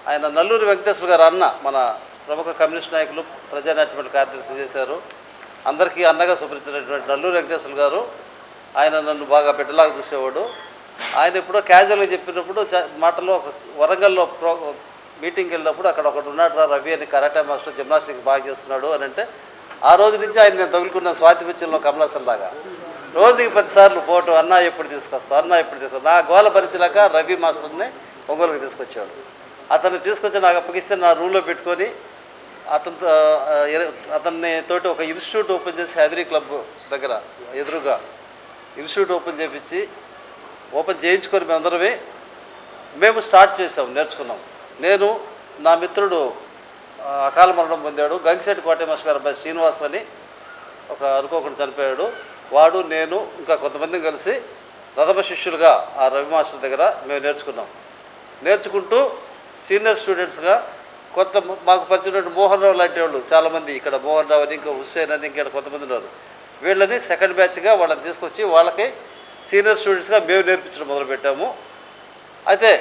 ఆయన నల్లూరి వెంకటేశ్వర గారు అన్న, మన ప్రముఖ కమ్యూనిస్ట్ నాయకులు, ప్రజానాట్యమండలి కార్యదర్శి చేశారు, అందరికీ అన్నగా సుపరిచినటువంటి నల్లూరి వెంకటేశ్వర గారు. ఆయన నన్ను బాగా బిడ్డలాగా చూసేవాడు. ఆయన ఎప్పుడో క్యాజువల్గా చెప్పినప్పుడు మాటలో ఒక వరంగల్లో మీటింగ్కి వెళ్ళినప్పుడు అక్కడ ఒకటి ఉన్నాడు రా రవి అని, కరాటే మాస్టర్, జిమ్నాస్టిక్స్ బాగా చేస్తున్నాడు అని అంటే ఆ రోజు నుంచి ఆయన నేను తగులుకున్న స్వాతి పిచ్చంలో కమలాసన్ లాగా రోజుకి 10 సార్లు పోటు, అన్న ఎప్పుడు తీసుకొస్తావు, అన్న ఎప్పుడు తీసుకొస్తా. నా గోల భరించలేక రవి మాస్టర్ని ఒంగోలుకి తీసుకొచ్చాడు. అతన్ని తీసుకొచ్చి నాకు అప్పగిస్తే నా రూమ్లో పెట్టుకొని అతన్ని తోటి ఒక ఇన్స్టిట్యూట్ ఓపెన్ చేసి హైదరీ క్లబ్ దగ్గర ఎదురుగా ఇన్స్టిట్యూట్ ఓపెన్ చేయించుకొని మేము స్టార్ట్ చేసాం, నేర్చుకున్నాం. నేను, నా మిత్రుడు అకాల మరణం పొందాడు, గంగిశెట్టి కోటయ్య మాస్టర్ గారు అబ్బాయి శ్రీనివాస్ అని ఒక అనుకోకుండా చనిపోయాడు. వాడు, నేను ఇంకా కొంతమంది కలిసి ప్రథమ శిష్యులుగా ఆ రవి మాస్టర్ దగ్గర మేము నేర్చుకుంటూ సీనియర్ స్టూడెంట్స్గా మాకు పరిచిన మోహన్ రావు లాంటి వాళ్ళు చాలామంది, ఇక్కడ మోహన్ రావు అని, ఇంకా హుస్సేన్ అని, ఇంకా కొంతమంది ఉన్నారు. వీళ్ళని సెకండ్ బ్యాచ్గా వాళ్ళని తీసుకొచ్చి వాళ్ళకి సీనియర్ స్టూడెంట్స్గా మేము నేర్పించడం మొదలుపెట్టాము. అయితే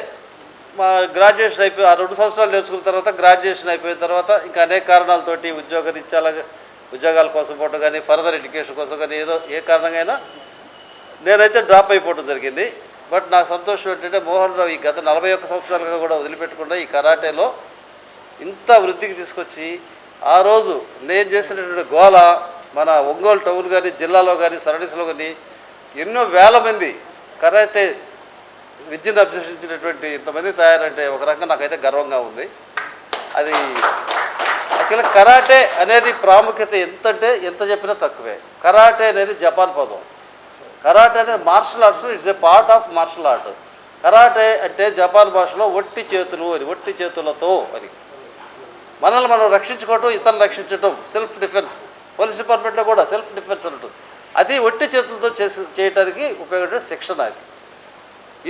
మా గ్రాడ్యుయేషన్ అయిపోయి 2 సంవత్సరాలు నేర్చుకున్న తర్వాత గ్రాడ్యుయేషన్ అయిపోయిన తర్వాత ఇంకా అనేక కారణాలతోటి ఉద్యోగరీత్యాల ఉద్యోగాల కోసం పోవటం కానీ ఫర్దర్ ఎడ్యుకేషన్ కోసం కానీ ఏదో ఏ కారణంగా నేనైతే డ్రాప్ అయిపోవటం జరిగింది. బట్ నాకు సంతోషం ఏంటంటే మోహన్ రావు ఈ గత 41 సంవత్సరాలుగా కూడా వదిలిపెట్టకుండా ఈ కరాటేలో ఇంత వృద్ధికి తీసుకొచ్చి ఆ రోజు నేను చేసినటువంటి గోల మన ఒంగోలు టౌన్ కానీ జిల్లాలో కానీ సరౌండింగ్స్లో కానీ ఎన్నో వేల మంది కరాటే విద్యను అభ్యసించినటువంటి ఇంతమంది తయారంటే ఒక రకంగా నాకైతే గర్వంగా ఉంది. అది యాక్చువల్గా కరాటే అనేది ప్రాముఖ్యత ఎంత చెప్పినా తక్కువే. కరాటే అనేది జపాన్ పదం. కరాటే అనేది martial arts, it's a part of martial art. Karate అంటే జపాన్ భాషలో ఒట్టి చేతులు అని, ఒట్టి చేతులతో అని. మనల్ని మనం రక్షించుకోవటం, ఇతరులను రక్షించడం, సెల్ఫ్ డిఫెన్స్. పోలీస్ డిపార్ట్మెంట్లో కూడా సెల్ఫ్ డిఫెన్స్ ఉంటుంది. అది ఒట్టి చేతులతో చేయడానికి ఉపయోగపడే శిక్షణ.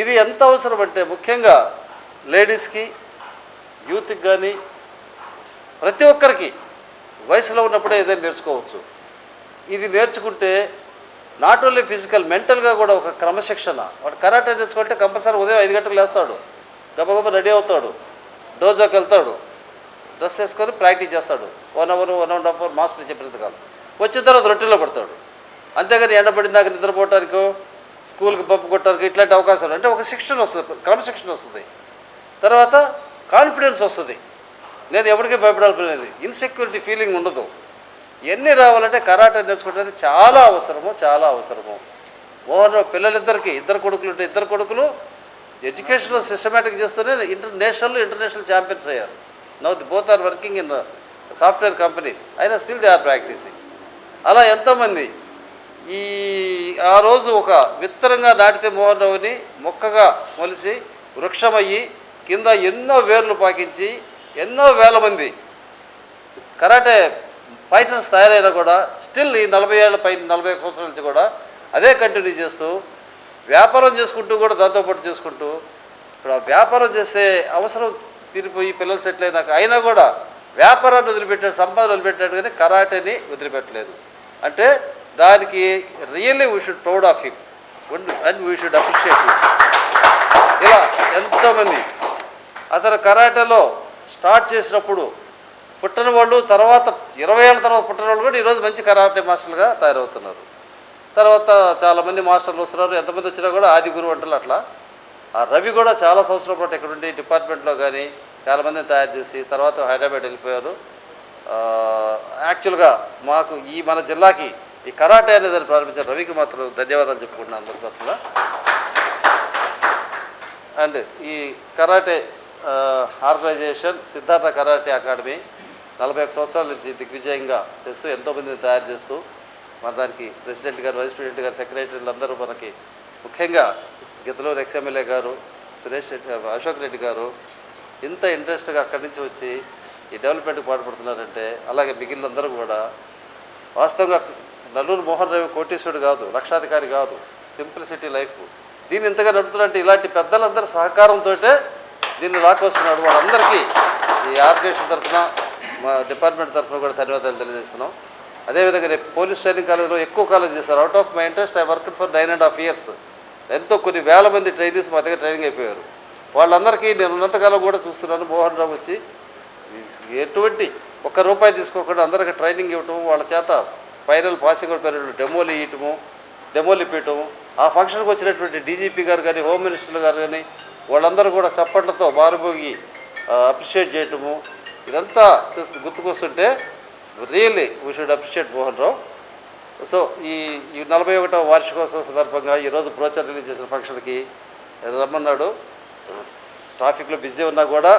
ఇది ఎంత అవసరం అంటే ముఖ్యంగా లేడీస్కి, యూత్కి కానీ ప్రతి ఒక్కరికి వయసులో ఉన్నప్పుడే ఏదైనా నేర్చుకోవచ్చు. ఇది నేర్చుకుంటే నాట్ ఓన్లీ ఫిజికల్, మెంటల్గా కూడా ఒక క్రమశిక్షణ. వాడు కరాటే నేర్చుకుంటే కంపల్సరీ ఉదయం 5 గంటలకు లేస్తాడు, గబగబ రెడీ అవుతాడు, డోజోకి వెళ్తాడు, డ్రెస్ వేసుకొని ప్రాక్టీస్ చేస్తాడు 1 అవర్ 1.5 అవర్ మాస్టర్ చెప్పినంతకాలం. వచ్చిన తర్వాత రొట్టెలో పడతాడు. అంతేగాని ఎండబడిన దాకా నిద్రపోవటానికో స్కూల్కి పంపుకోవటానికి ఇట్లాంటి అవకాశాలు అంటే ఒక శిక్షణ వస్తుంది, క్రమశిక్షణ వస్తుంది. తర్వాత కాన్ఫిడెన్స్ వస్తుంది. నేను ఎవరికీ భయపడాల్సినది, ఇన్సెక్యూరిటీ ఫీలింగ్ ఉండదు. ఇవన్నీ రావాలంటే కరాటే నేర్చుకుంటే చాలా అవసరము. మోహన్ రావు పిల్లలిద్దరికి, ఇద్దరు కొడుకులు ఎడ్యుకేషన్లో సిస్టమేటిక్ చేస్తూనే ఇంటర్నేషనల్ ఛాంపియన్స్ అయ్యారు. Now both are working in software companies. అయినా స్టిల్ దే ఆర్ ప్రాక్టీసింగ్. అలా ఎంతోమంది ఆ రోజు ఒక విత్తరంగా నాటితే మోహన్ రావుని మొక్కగా మొలిచి వృక్షమయ్యి కింద ఎన్నో వేర్లు పాకించి ఎన్నో వేల మంది కరాటే ఫైటర్స్ తయారైనా కూడా స్టిల్ ఈ 40 ఏళ్ళ పైన 41 సంవత్సరాల నుంచి కూడా అదే కంటిన్యూ చేస్తూ వ్యాపారం చేసుకుంటూ కూడా దాంతోపాటు చేసుకుంటూ ఇప్పుడు ఆ వ్యాపారం చేసే అవసరం తీరిపోయి పిల్లలు సెటిల్ అయినాక అయినా కూడా వ్యాపారాన్ని వదిలిపెట్టాడు, సంపాదన వదిలిపెట్టాడు, కానీ కరాటేని వదిలిపెట్టలేదు. అంటే దానికి really we should proud of him and we should appreciate him. ఇలా ఎంతోమంది అతను కరాటేలో స్టార్ట్ చేసినప్పుడు పుట్టిన వాళ్ళు, తర్వాత 20 ఏళ్ళ తర్వాత పుట్టిన వాళ్ళు కూడా ఈరోజు మంచి కరాటే మాస్టర్లుగా తయారవుతున్నారు. తర్వాత చాలామంది మాస్టర్లు వస్తున్నారు. ఎంతమంది వచ్చినా కూడా ఆది గురువు అంటారు. అట్లా ఆ రవి కూడా చాలా సంవత్సరాల పాటు ఇక్కడ ఉండి డిపార్ట్మెంట్లో కానీ చాలామందిని తయారు చేసి తర్వాత హైదరాబాద్ వెళ్ళిపోయారు. యాక్చువల్గా మాకు మన జిల్లాకి ఈ కరాటే అనేది ప్రారంభించిన రవికి మాత్రం ధన్యవాదాలు చెప్పుకుంటున్నాను అందరి తరఫున. అండ్ ఈ karate organisation Siddhartha karate academy 41 సంవత్సరాల నుంచి దిగ్విజయంగా చేస్తూ ఎంతోమందిని తయారు చేస్తూ మన దానికి ప్రెసిడెంట్ గారు, వైస్ ప్రెసిడెంట్ గారు, సెక్రటరీలు అందరూ మనకి ముఖ్యంగా గిద్దలూరు ఎక్స్ఎమ్మెల్యే గారు, సురేష్ రెడ్డి, అశోక్ రెడ్డి గారు ఇంత ఇంట్రెస్ట్గా అక్కడి నుంచి వచ్చి ఈ డెవలప్మెంట్కి పాటుపడుతున్నారంటే, అలాగే మిగిలినందరూ కూడా వాస్తవంగా నల్లూరు మోహన్ రావు కోటీశ్వరుడు కాదు, లక్షాధికారి కాదు, సింప్లిసిటీ లైఫ్. దీన్ని ఇంతగా నడుపుతున్నారంటే ఇలాంటి పెద్దలందరి సహకారంతో దీన్ని లాక్కొస్తున్నాడు. వాళ్ళందరికీ ఈ ఆర్గనైజేషన్ తరఫున, మా డిపార్ట్మెంట్ తరఫున కూడా ధన్యవాదాలు తెలియజేస్తున్నాం. అదేవిధంగా రేపు పోలీస్ ట్రైనింగ్ కాలేజ్లో ఎక్కువ కాలేజ్ చేశారు. Out of my interest I worked for 9.5 years. ఎంతో కొన్ని వేల మంది ట్రైనీస్ మా దగ్గర ట్రైనింగ్ అయిపోయారు. వాళ్ళందరికీ నేను ఉన్నంతకాలం కూడా చూస్తున్నాను. మోహన్ రావు వచ్చి ఎటువంటి ₹1 తీసుకోకుండా అందరికీ ట్రైనింగ్ ఇవ్వటం, వాళ్ళ చేత ఫైనల్ పాసింగ్ అవుట్ పీరియడ్లో డెమోలు ఇప్పించటము, ఆ ఫంక్షన్కి వచ్చినటువంటి డీజీపీ గారు కానీ, హోమ్ మినిస్టర్ గారు కానీ వాళ్ళందరూ కూడా చప్పట్లతో బారుబోగి అప్రిషియేట్ చేయటము, ఇదంతా గుర్తుకొస్తుంటే really we should appreciate Mohan Rao. So ఈ 41వ వార్షికోత్సవం సందర్భంగా ఈరోజు బ్రోచర్ రిలీజ్ చేసిన ఫంక్షన్కి రమ్మన్నాడు. ట్రాఫిక్లో బిజీ ఉన్నా కూడా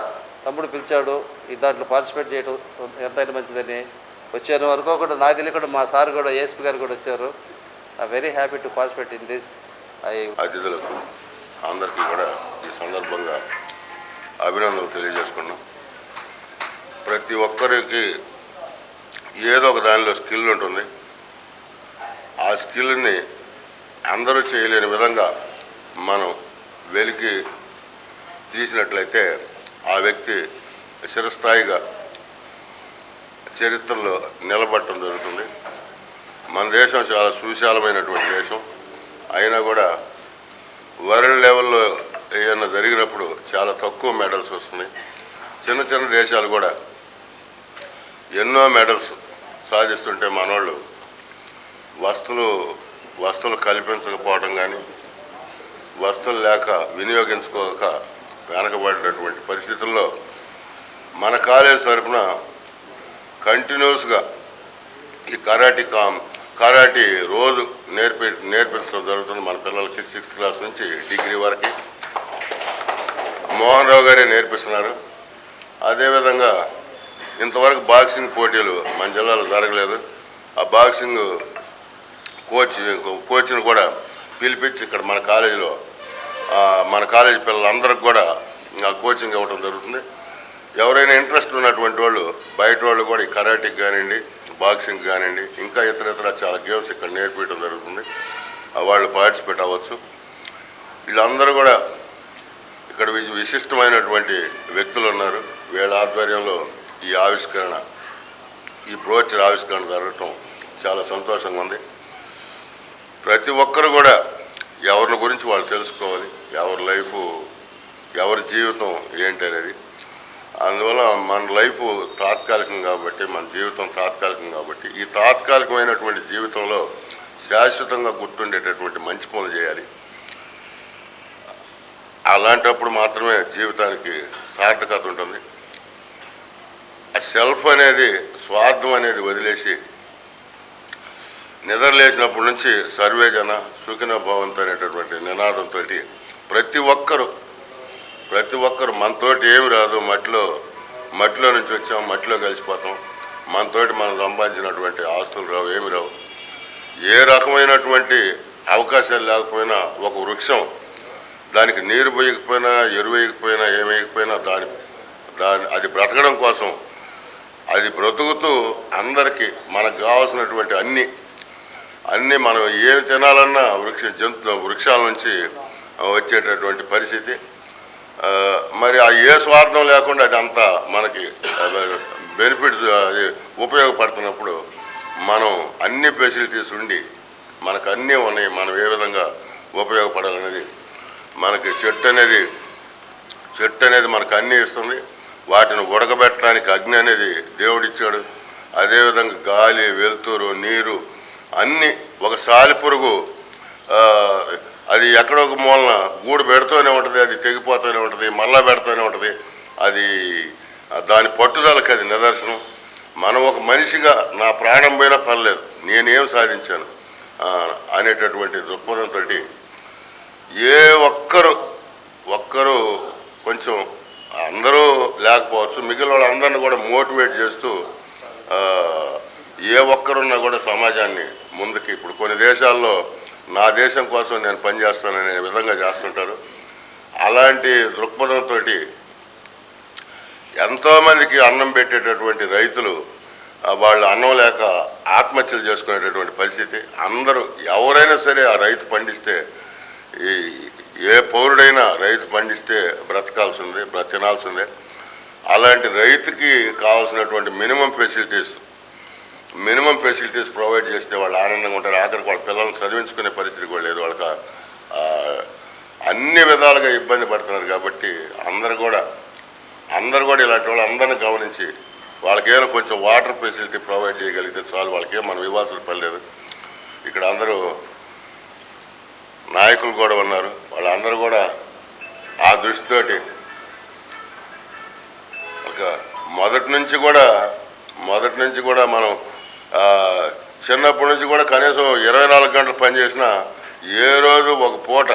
తమ్ముడు పిలిచాడు. ఈ దాంట్లో పార్టిసిపేట్ చేయడం ఎంతైనా మంచిదని వచ్చాను. అనుకోకుండా నాకు తెలియకుండా మా సార్ కూడా, ఏఎస్పీ గారు కూడా వచ్చారు. I very happy to participate in this. అతిథులకు అందరికీ కూడా ఈ సందర్భంగా అభినందనలు తెలియజేసుకున్నాం. ప్రతి ఒక్కరికి ఏదో ఒక దానిలో స్కిల్ ఉంటుంది. ఆ స్కిల్ని అందరూ చేయలేని విధంగా మనం వెలికి తీసినట్లయితే ఆ వ్యక్తి చిరస్థాయిగా చరిత్రలో నిలబడటం జరుగుతుంది. మన దేశం చాలా సువిశాలమైనటువంటి దేశం అయినా కూడా వరల్డ్ లెవెల్లో ఏదైనా జరిగినప్పుడు చాలా తక్కువ మెడల్స్ వస్తున్నాయి. చిన్న చిన్న దేశాలు కూడా ఎన్నో మెడల్స్ సాధిస్తుంటే మనోళ్ళు వస్తువులు కల్పించకపోవడం కానీ వస్తువులు లేక వినియోగించుకోక వెనకబడినటువంటి పరిస్థితుల్లో మన కాలేజ్ తరఫున కంటిన్యూస్గా ఈ కరాటీ రోజు నేర్పించడం జరుగుతుంది. మన పిల్లలకి 6th క్లాస్ నుంచి డిగ్రీ వరకు మోహన్ రావు గారే నేర్పిస్తున్నారు. అదేవిధంగా ఇంతవరకు బాక్సింగ్ పోటీలు మన జిల్లాలో జరగలేదు. ఆ బాక్సింగ్ కోచ్ని కూడా పిలిపించి ఇక్కడ మన కాలేజీ పిల్లలందరికీ కూడా కోచింగ్ ఇవ్వడం జరుగుతుంది. ఎవరైనా ఇంట్రెస్ట్ ఉన్నటువంటి వాళ్ళు బయట వాళ్ళు కూడా ఈ కరాటీకి కానివ్వండి, బాక్సింగ్ కానివ్వండి, ఇంకా ఇతర చాలా గేమ్స్ ఇక్కడ నేర్పించడం జరుగుతుంది. వాళ్ళు పార్టిసిపేట్ అవ్వచ్చు. వీళ్ళందరూ కూడా ఇక్కడ విశిష్టమైనటువంటి వ్యక్తులు ఉన్నారు. వీళ్ళ ఆధ్వర్యంలో ఈ బ్రోచర్ ఆవిష్కరణ జరగటం చాలా సంతోషంగా ఉంది. ప్రతి ఒక్కరు కూడా ఎవరి గురించి వాళ్ళు తెలుసుకోవాలి, ఎవరి లైఫ్ ఎవరి జీవితం ఏంటి అనేది. అందువల్ల మన లైఫ్ తాత్కాలికం కాబట్టి, మన జీవితం తాత్కాలికం కాబట్టి, ఈ తాత్కాలికమైనటువంటి జీవితంలో శాశ్వతంగా గుర్తుండేటటువంటి మంచి పనులు చేయాలి. అలాంటప్పుడు మాత్రమే జీవితానికి సార్థకత ఉంటుంది. ఆ సెల్ఫ్ అనేది, స్వార్థం అనేది వదిలేసి నిద్రలేచినప్పటి నుంచి సర్వే జన సుఖినో భవంతు అనేటటువంటి నినాదంతో ప్రతి ఒక్కరు మనతోటి ఏమి రాదు, మట్టిలో నుంచి వచ్చాం, మట్టిలో కలిసిపోతాం, మనతోటి మనం సంపాదించినటువంటి ఆస్తులు రావు, ఏమి రావు. ఏ రకమైనటువంటి అవకాశాలు లేకపోయినా ఒక వృక్షం దానికి నీరు పోయకపోయినా, ఎరువు వేయకపోయినా, ఏమి వేయకపోయినా అది బ్రతకడం కోసం అది బ్రతుకుతూ అందరికీ మనకు కావాల్సినటువంటి అన్నీ మనం ఏమి తినాలన్నా వృక్షాల నుంచి వచ్చేటటువంటి పరిస్థితి. మరి ఆ ఏ స్వార్థం లేకుండా అది అంతా మనకి బెనిఫిట్స్ ఉపయోగపడుతున్నప్పుడు మనం అన్ని ఫెసిలిటీస్ ఉండి మనకు అన్నీ ఉన్నాయి, మనం ఏ విధంగా ఉపయోగపడాలనేది మనకి చెట్టు అనేది మనకు అన్నీ ఇస్తుంది. వాటిని ఉడకబెట్టడానికి అగ్ని అనేది దేవుడిచ్చాడు. అదేవిధంగా గాలి, వెలుతురు, నీరు అన్నీ ఒక సాలిపురుగు అది ఎక్కడో ఒక మూలన గూడు పెడుతూనే ఉంటుంది, అది తెగిపోతూనే ఉంటుంది, మళ్ళా పెడుతూనే ఉంటుంది. అది దాని పట్టుదలకి అది నిదర్శనం. మనం ఒక మనిషిగా నా ప్రాణం పోయినా పర్లేదు, నేనేం సాధించాను అనేటటువంటి దృక్పథంతో ఏ ఒక్కరు కొంచెం అందరూ లేకపోవచ్చు, మిగిలిన వాళ్ళందరినీ కూడా మోటివేట్ చేస్తూ ఏ ఒక్కరున్నా కూడా సమాజాన్ని ముందుకి, ఇప్పుడు కొన్ని దేశాల్లో నా దేశం కోసం నేను పనిచేస్తాననే విధంగా చేస్తుంటారు. అలాంటి దృక్పథంతో ఎంతోమందికి అన్నం పెట్టేటటువంటి రైతులు వాళ్ళు అన్నం లేక ఆత్మహత్యలు చేసుకునేటటువంటి పరిస్థితి. అందరూ ఎవరైనా సరే ఆ రైతు పండిస్తే, ఏ పౌరుడైనా రైతు పండిస్తే బ్రతకాల్సిందే, తినాల్సిందే. అలాంటి రైతుకి కావాల్సినటువంటి మినిమం ఫెసిలిటీస్ ప్రొవైడ్ చేస్తే వాళ్ళు ఆనందంగా ఉంటారు. ఆఖరికి వాళ్ళ పిల్లల్ని చదివించుకునే పరిస్థితి కూడా లేదు. వాళ్ళకి అన్ని విధాలుగా ఇబ్బంది పడుతున్నారు. కాబట్టి అందరూ కూడా ఇలాంటి వాళ్ళు అందరినీ గమనించి వాళ్ళకేమైనా కొంచెం వాటర్ ఫెసిలిటీ ప్రొవైడ్ చేయగలిగితే చాలు, వాళ్ళకేం మనం ఇవ్వాల్సిన పని లేదు. ఇక్కడ అందరూ నాయకులు కూడా ఉన్నారు, వాళ్ళందరూ కూడా ఆ దృష్టితోటి మొదటి నుంచి కూడా మనం చిన్నప్పటి నుంచి కూడా కనీసం 24 గంటలు పనిచేసినా ఏ రోజు ఒక పూట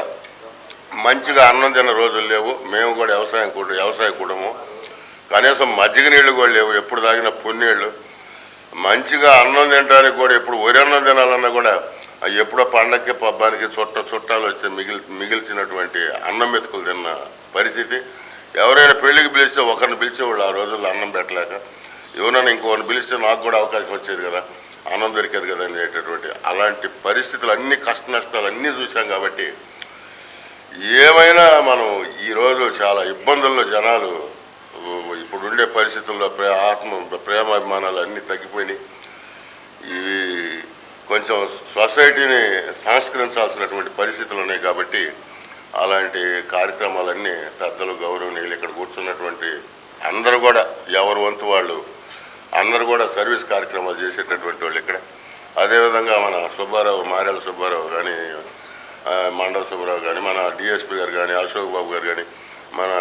మంచిగా అన్నం తిన్న రోజులు లేవు. మేము కూడా వ్యవసాయ కుటుంబం, కనీసం మజ్జిగ నీళ్ళు కూడా లేవు, ఎప్పుడు తాగిన పున్నీళ్ళు. మంచిగా అన్నం తినడానికి కూడా ఎప్పుడు వరి అన్నం తినాలన్నా కూడా ఎప్పుడో పండగకి పబ్బానికి చుట్టాలు వచ్చి మిగిల్చినటువంటి అన్నం మెతుకులు తిన్న పరిస్థితి. ఎవరైనా పెళ్లికి పిలిస్తే ఒకరిని పిలిచేవాళ్ళు ఆ రోజుల్లో అన్నం పెట్టలేక, ఎవరైనా ఇంకొకరిని పిలిస్తే నాకు కూడా అవకాశం వచ్చేది కదా, అన్నం దొరికేది కదా అనేటటువంటి అలాంటి పరిస్థితులు, అన్ని కష్ట నష్టాలు అన్నీ చూసాం. కాబట్టి ఏమైనా మనం ఈరోజు చాలా ఇబ్బందుల్లో జనాలు ఇప్పుడుండే పరిస్థితుల్లో ప్రేమాభిమానాలు అన్నీ తగ్గిపోయినాయి. ఇవి కొంచెం సొసైటీని సంస్కరించాల్సినటువంటి పరిస్థితులు ఉన్నాయి. కాబట్టి అలాంటి కార్యక్రమాలన్నీ పెద్దలు, గౌరవనీయులు, ఇక్కడ కూర్చున్నటువంటి అందరూ కూడా ఎవరి వంతు వాళ్ళు అందరూ కూడా సర్వీస్ కార్యక్రమాలు చేసేటటువంటి వాళ్ళు ఇక్కడ. అదేవిధంగా మన సుబ్బారావు, మారేల సుబ్బారావు కానీ, మండవ సుబ్బారావు కానీ, మన డిఎస్పీ గారు కానీ, అశోక్ బాబు గారు కానీ, మన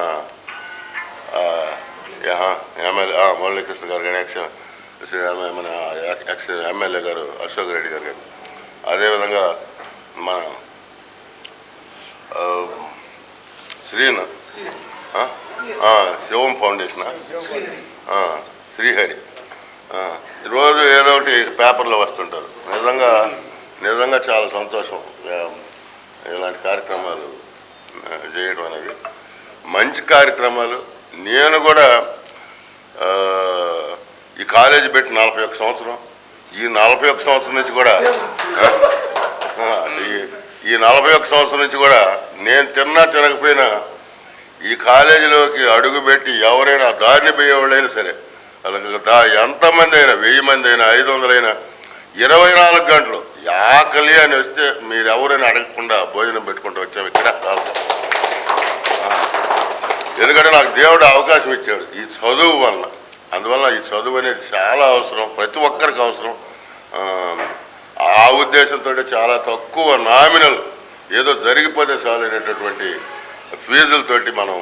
ఎమ్మెల్యే మురళీకృష్ణ గారు కానీ, మన ఎక్స్ ఎమ్మెల్యే గారు అశోక్ రెడ్డి గారు కానీ, అదేవిధంగా మన శివం ఫౌండేషన్ శ్రీహరి రోజు ఏదో ఒకటి పేపర్లో వస్తుంటారు. నిజంగా చాలా సంతోషం ఇలాంటి కార్యక్రమాలు చేయడం అనేది. మంచి కార్యక్రమాలు. నేను కూడా ఈ కాలేజీ పెట్టి 41 సంవత్సరం. ఈ 41 సంవత్సరం నుంచి కూడా ఈ 41 సంవత్సరం నుంచి కూడా నేను తినకపోయినా ఈ కాలేజీలోకి అడుగుపెట్టి ఎవరైనా దారిని పోయేవాళ్ళైనా సరే, అలాగే ఎంతమంది అయినా, 1000 మంది అయినా, 500 అయినా, 24 గంటలు ఆకలి అని వస్తే మీరు ఎవరైనా అడగకుండా భోజనం పెట్టుకుంటూ వచ్చాము ఇక్కడ. ఎందుకంటే నాకు దేవుడు అవకాశం ఇచ్చాడు ఈ చదువు వలన. అందువల్ల ఈ చదువు అనేది చాలా అవసరం, ప్రతి ఒక్కరికి అవసరం. ఆ ఉద్దేశంతో చాలా తక్కువ నామినల్ ఏదో జరిగిపోతే చాలు అనేటటువంటి ఫీజులతోటి మనం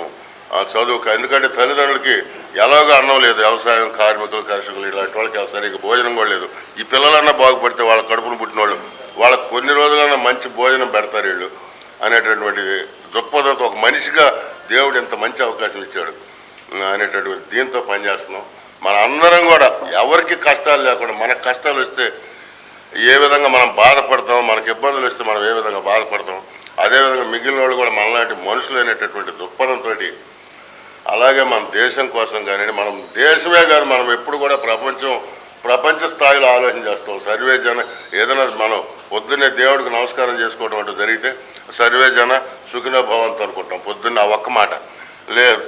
చదువుకు. ఎందుకంటే తల్లిదండ్రులకి ఎలాగో అన్నం లేదు, వ్యవసాయం కార్మికులు, కర్షకులు ఇలాంటి వాళ్ళకి సరిగ్గా భోజనం కూడా లేదు. ఈ పిల్లలన్నా బాగుపడితే వాళ్ళ కడుపును పుట్టిన వాళ్ళు వాళ్ళకి కొన్ని రోజులన్నా మంచి భోజనం పెడతారు వీళ్ళు అనేటటువంటి దృక్పథంతో ఒక మనిషిగా దేవుడు ఎంత మంచి అవకాశం ఇచ్చాడు అనేటటువంటి దీంతో పనిచేస్తున్నాం. మన అందరం కూడా ఎవరికి కష్టాలు లేకుండా, మనకు కష్టాలు వస్తే ఏ విధంగా మనం బాధపడతాం, మనకు ఇబ్బందులు వస్తే మనం ఏ విధంగా బాధపడతాం, అదేవిధంగా మిగిలిన వాళ్ళు కూడా మనలాంటి మనుషులు అనేటటువంటి దృక్పథంతో, అలాగే మన దేశం కోసం కానీ, మనం దేశమే కానీ మనం ఎప్పుడు కూడా ప్రపంచ స్థాయిలో ఆలోచన చేస్తాం. సర్వే జన ఏదైనా మనం పొద్దున్నే దేవుడికి నమస్కారం చేసుకోవడం అంటూ జరిగితే సర్వే జన సుఖినో భవంతు అనుకుంటాం పొద్దున్న. ఆ ఒక్క మాట లేదు.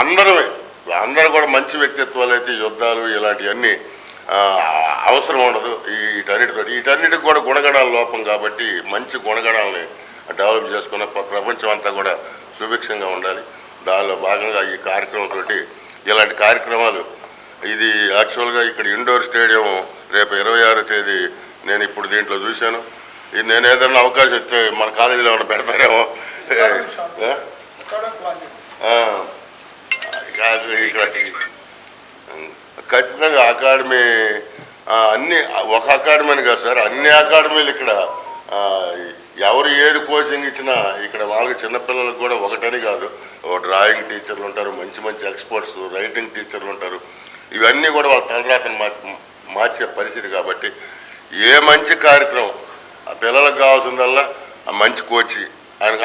అందరూ కూడా మంచి వ్యక్తిత్వాలు అయితే యుద్ధాలు ఇలాంటివన్నీ అవసరం ఉండదు. వీటన్నిటికి కూడా గుణగణాల లోపం కాబట్టి మంచి గుణగణాలని డెవలప్ చేసుకున్న ప్రపంచం అంతా కూడా సుభిక్షంగా ఉండాలి. దానిలో భాగంగా ఈ కార్యక్రమంతో ఇలాంటి కార్యక్రమాలు, ఇది యాక్చువల్గా ఇక్కడ ఇండోర్ స్టేడియం రేపు 26వ తేదీ నేను ఇప్పుడు దీంట్లో చూశాను. ఇది నేను ఏదైనా అవకాశం ఇస్తే మన కాలేజీలో ఏమైనా పెడతారేమో. ఇక్కడ ఖచ్చితంగా అకాడమీ అన్ని ఒక అకాడమీ కాదు సార్, అన్ని అకాడమీలు ఇక్కడ ఎవరు ఏది కోచింగ్ ఇచ్చినా ఇక్కడ వాళ్ళకి చిన్నపిల్లలకు కూడా ఒకటని కాదు, డ్రాయింగ్ టీచర్లు ఉంటారు, మంచి ఎక్స్పర్ట్స్, రైటింగ్ టీచర్లు ఉంటారు. ఇవన్నీ కూడా వాళ్ళ తలరాతను మార్చే పరిస్థితి. కాబట్టి ఏ మంచి కార్యక్రమం ఆ పిల్లలకు కావాల్సిందల్లా ఆ మంచి కోచి,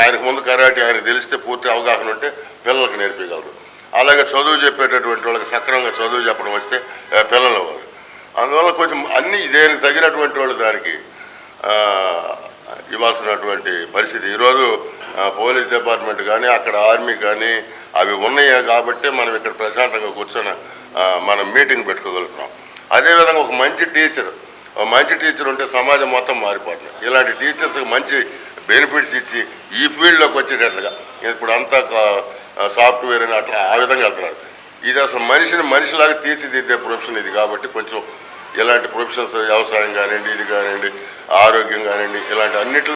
ఆయనకు ముందు కరాటే ఆయనకు తెలిస్తే పూర్తి అవగాహన ఉంటే పిల్లలకు నేర్పించగలరు. అలాగే చదువు చెప్పేటటువంటి వాళ్ళకి సక్రమంగా చదువు చెప్పడం వస్తే పిల్లలు వాళ్ళు. అందువల్ల కొంచెం అన్నీ దేనికి తగినటువంటి వాళ్ళు దానికి ఇవ్వాల్సినటువంటి పరిస్థితి. ఈరోజు పోలీస్ డిపార్ట్మెంట్ కానీ అక్కడ ఆర్మీ కానీ అవి ఉన్నాయి కాబట్టి మనం ఇక్కడ ప్రశాంతంగా కూర్చొని మనం మీటింగ్ పెట్టుకోగలుగుతున్నాం. అదేవిధంగా ఒక మంచి టీచర్ ఉంటే సమాజం మొత్తం మారిపోతుంది. ఇలాంటి టీచర్స్కి మంచి బెనిఫిట్స్ ఇచ్చి ఈ ఫీల్డ్లోకి వచ్చేటట్లుగా ఇప్పుడు అంతా సాఫ్ట్వేర్ అని అట్లా ఆ విధంగా వెళ్తున్నారు. ఇది అసలు మనిషిలాగా తీర్చిదిద్దే ప్రొఫెషన్ ఇది. కాబట్టి కొంచెం ఇలాంటి ప్రొఫెషన్స్ వ్యవసాయం కానివ్వండి, ఇది కానివ్వండి, ఆరోగ్యం కానివ్వండి, ఇలాంటి అన్నింటిలో